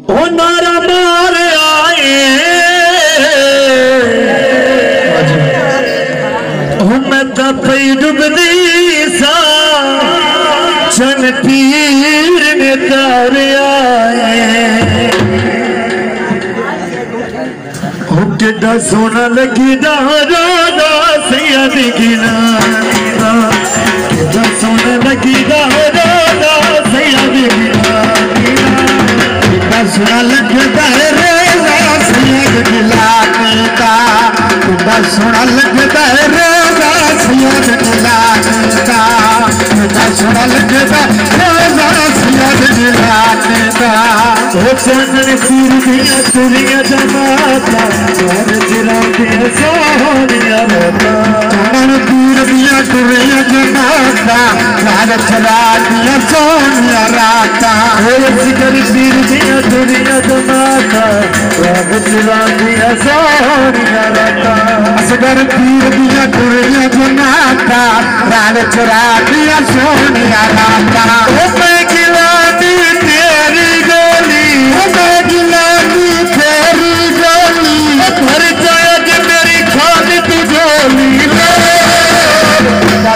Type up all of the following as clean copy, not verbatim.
ओ नारा मार आए मैं तपई डुबदी सा चन पीर ने तार आए किड्डा सोना लगी दादा सैया दिखना किड्डा सोना लगी दादा सैया दिखना किड्डा सोना लगता है रेजा सैया दिखला का किड्डा सोना लगता है रेजा सैया दिखला का किड्डा सोना लगता है रेजा सैया दिखला का ओ चंदन पीर दिया तुरिया जमाता सोनिया चंदन पीर दिया तुरिया जमाता चला दिया सोनिया राता सिकर पीर दिया तुरिया जमाता चला दिया सोनिया राता असगर पीर दिया तुरिया जमाता चला दिया सोनिया राता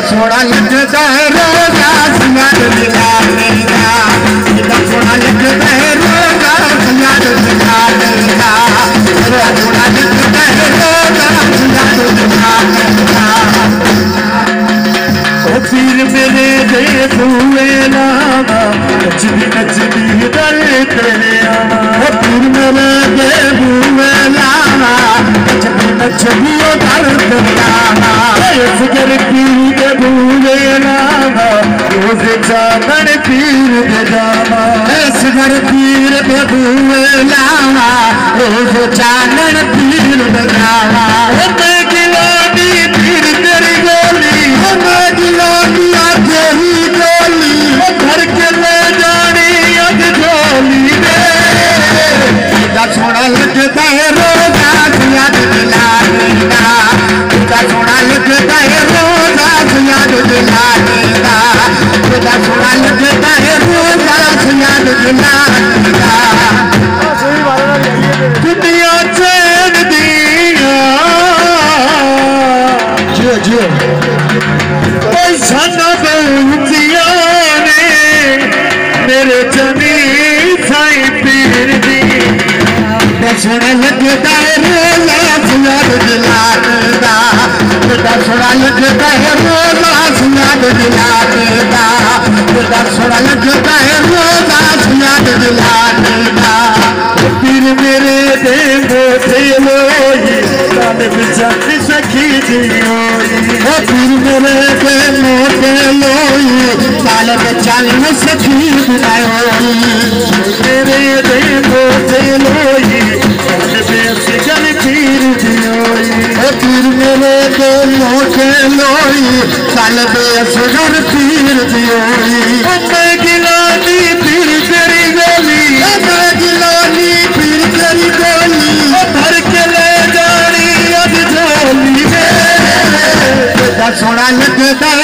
सोना लगता है रोजा सिंगार दिलाने का सोना लगता है रोजा सिंगार दिलाने का सोना लगता है रोजा सिंगार दिलाने का ओ पीर मेरे दे हुए लावा नचनी दल तेरे आवा ओ पीर मेरे दे हुए लावा नचनी दल तेरे आवा फिकर पीर के भूले लावा रोज चांदन पीर के जावा फिकर पीर के भूले लावा रोज चांदन पीर के जावा मैं गिलानी पीर तेरी गोली मैं गिलानी तेरी गोली घर के ले जानी अग झोली में सोना लगता है रोजा याद दिलाने का सोना लगता है रोजा याद दिलाने का सोना लगता है रोजा याद दिलाने का दुनिया चैन दिया जियो जियो पैसा न दिया ने मेरे जमी साई पीर दी सोना लगता है रोजा याद दिलाने का सोना लगता है रोजा याद दिलाने का सोना लगता है रोजा याद दिलाने का पीर मेरे देवो लोई काल बिचन सखी दियो पीर मेरे देवो लोई काल बिचन सखी दियो मेरे देवो लोई काल बिचन पीर दियो पीर मेरे देवो लोई काल बिचन पीर दियो मैं गिलानी पीर तेरी गोली मैं गिलानी पीर तेरी गोली भर के ले जानी अब झोली में सोना लगता है